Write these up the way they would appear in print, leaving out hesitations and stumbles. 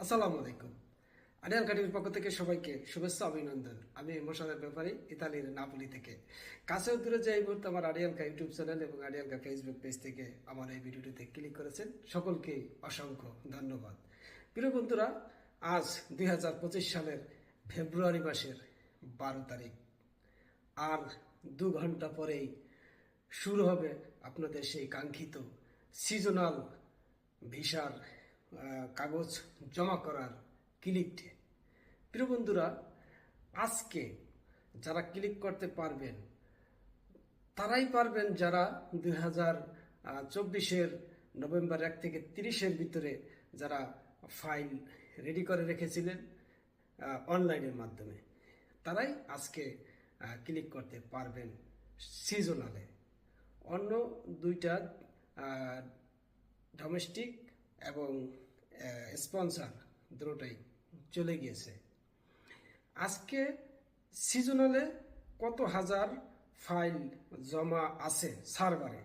আসসালামু আলাইকুম। আরিয়াল কাটির পক্ষ থেকে সবাইকে শুভেচ্ছা অভিনন্দন। আমি মোশাররফ ব্যাপারী, ইতালির নাপোলি থেকে। কাছে দূরে যে এই মুহূর্তে আমার আরিয়ালকা ইউটিউব চ্যানেল এবং আরিয়ালকা ফেসবুক পেজ থেকে আমার এই ভিডিওটিতে ক্লিক করেছেন, সকলকেই অসংখ্য ধন্যবাদ। প্রিয় বন্ধুরা, আজ 2025 সালের ফেব্রুয়ারি মাসের 12 তারিখ। আর 2 ঘন্টা পরেই শুরু হবে আপনাদের সেই কাঙ্ক্ষিত সিজনাল ভিসার কাগজ জমা করার ক্লিক ডে। প্রিয় বন্ধুরা, আজকে যারা ক্লিক করতে পারবেন তারাই পারবেন যারা 2024-এর নভেম্বর 1 থেকে 30-এর ভিতরে যারা ফাইল রেডি করে রেখেছিলেন অনলাইনের মাধ্যমে, তারাই আজকে ক্লিক করতে পারবেন সিজনালে। অন্য দুইটা ডোমেস্টিক এবং স্পন্সর দুটোটাই চলে গিয়েছে। আজকে সিজনালে কত হাজার ফাইল জমা আছে সার্ভারে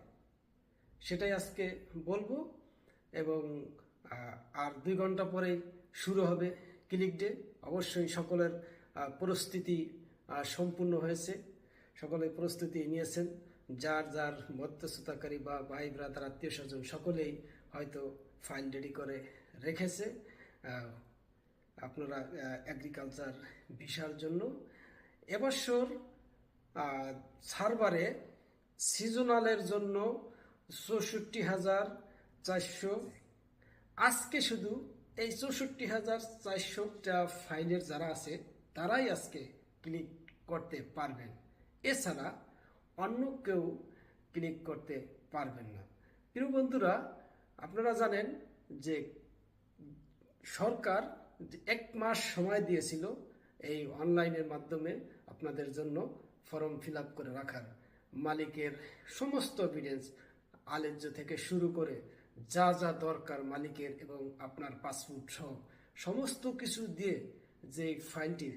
সেটাই আজকে বলবো, এবং আর 2 ঘন্টা পরেই শুরু হবে ক্লিক ডে। অবশ্যই সকলের প্রস্তুতি সম্পূর্ণ হয়েছে, সকলে প্রস্তুতি নিয়েছেন। যার যার মধ্যস্থতাকারী বা ভাই ব্রাদার আত্মীয় স্বজন সকলেই হয়তো ফাইল রেডি করে রেখেছে আপনারা এগ্রিকালচার ভিসার জন্য। এবছর সার্ভারে সিজনালের জন্য 64,400। আজকে শুধু এই 64,400টা ফাইলের যারা আছে তারাই আজকে ক্লিক করতে পারবেন, এছাড়া অন্য কেউ ক্লিক করতে পারবেন না। প্রিয় বন্ধুরা, আপনারা জানেন যে সরকার 1 মাস সময় দিয়েছিল এই অনলাইনের মাধ্যমে আপনাদের জন্য ফর্ম ফিল আপ করে রাখার। মালিকের সমস্ত এভিডেন্স আলেজ্য থেকে শুরু করে যা যা দরকার মালিকের এবং আপনার পাসপোর্ট সহ সমস্ত কিছু দিয়ে যে ফাইলটি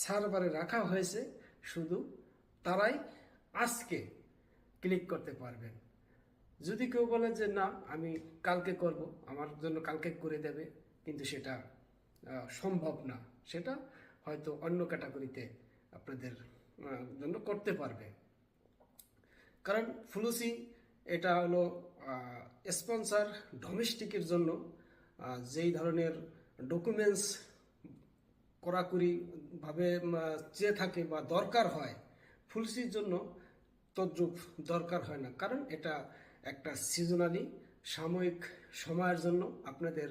সার্ভারে রাখা হয়েছে, শুধু তারাই আজকে ক্লিক করতে পারবেন। যদি কেউ বলে যে না আমি কালকে করব, আমার জন্য কালকে করে দেবে, কিন্তু সেটা সম্ভব না। সেটা হয়তো অন্য ক্যাটাগরিতে আপনাদের জন্য করতে পারবে। কারণ ফুলুসি এটা হলো স্পন্সর ডোমেস্টিকের জন্য যেই ধরনের ডকুমেন্টস কড়াকড়িভাবে চেয়ে থাকে বা দরকার হয়, ফুলসির জন্য তদ্রুপ দরকার হয় না। কারণ এটা একটা সিজনালি সাময়িক সময়ের জন্য আপনাদের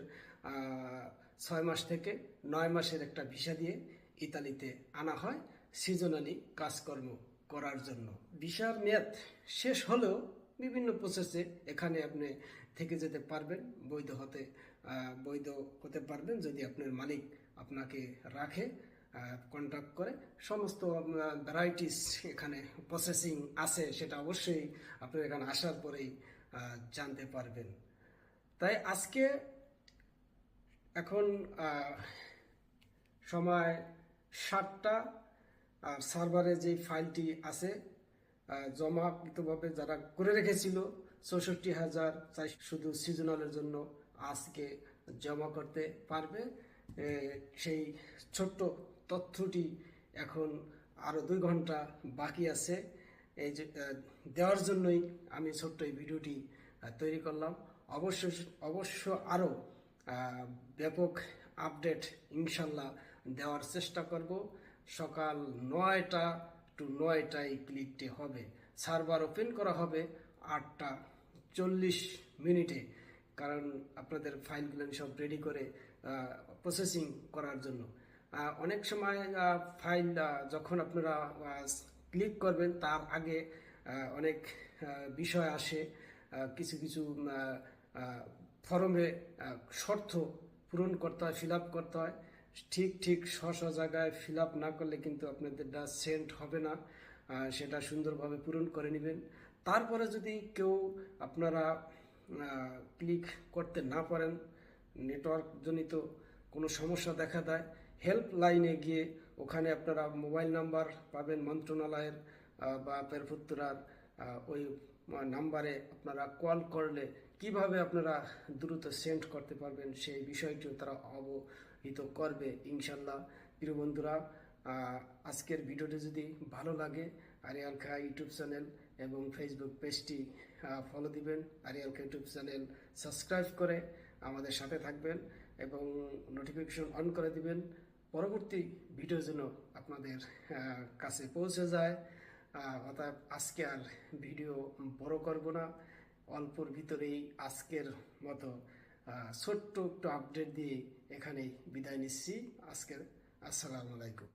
6 মাস থেকে 9 মাসের একটা ভিসা দিয়ে ইতালিতে আনা হয় সিজনালি কাজকর্ম করার জন্য। ভিসার মেয়াদ শেষ হলেও বিভিন্ন প্রসেসে এখানে আপনি থেকে যেতে পারবেন, বৈধ হতে পারবেন যদি আপনার মালিক আপনাকে রাখে, কন্ট্যাক্ট করে। সমস্ত ভ্যারাইটিস এখানে প্রসেসিং আছে, সেটা অবশ্যই আপনার এখানে আসার পরেই জানতে পারবেন। তাই আজকে এখন সময় 7টা, সার্ভারে যে ফাইলটি আছে জমাকৃতভাবে যারা করে রেখেছিল 64,400 শুধু সিজনালের জন্য আজকে জমা করতে পারবে। সেই ছোট্ট তথ্যটি এখন আরও 2 ঘন্টা বাকি আছে, এই যে দেওয়ার জন্যই আমি ছোট্ট এই ভিডিওটি তৈরি করলাম। অবশ্য আরও ব্যাপক আপডেট ইনশাল্লাহ দেওয়ার চেষ্টা করব। সকাল 9টা টু 9টায় ক্লিক ডে হবে। সার্ভার ওপেন করা হবে 8টা 40 মিনিটে, কারণ আপনাদের ফাইলগুলো সব রেডি করে প্রসেসিং করার জন্য। অনেক সময় ফাইল যখন আপনারা ক্লিক করবেন তার আগে অনেক বিষয় আসে, কিছু কিছু ফর্মে শর্ত পূরণ করতে হয়, ফিল আপ করতে হয়। ঠিক স্ব জায়গায় ফিল আপ না করলে কিন্তু আপনাদেরটা সেন্ড হবে না, সেটা সুন্দরভাবে পূরণ করে নেবেন। তারপরে যদি কেউ আপনারা ক্লিক করতে না পারেন, নেটওয়ার্ক জনিত কোনো সমস্যা দেখা দেয়, হেল্পলাইনে গিয়ে ওখানে আপনারা মোবাইল নাম্বার পাবেন মন্ত্রণালয়ের বা পেরফুত্তরার, ওই নাম্বারে আপনারা কল করলে কিভাবে আপনারা দ্রুত সেন্ড করতে পারবেন সেই বিষয়টিও তারা করবে ইনশাল্লাহ। প্রিয় বন্ধুরা, আজকের ভিডিওটি যদি ভালো লাগে আরিয়াল খা ইউটিউব চ্যানেল এবং ফেসবুক পেজটি ফলো দিবেন, আরিয়াল খা ইউটিউব চ্যানেল সাবস্ক্রাইব করে আমাদের সাথে থাকবেন এবং নোটিফিকেশন অন করে দিবেন, পরবর্তী ভিডিও যেন আপনাদের কাছে পৌঁছে যায়। অর্থাৎ আজকে আর ভিডিও বড় করব না, অল্পর ভিতরেই আজকের মতো ছোট্ট একটু আপডেট দিয়ে এখানেই বিদায় নিচ্ছি। আজকের আসসালামু আলাইকুম।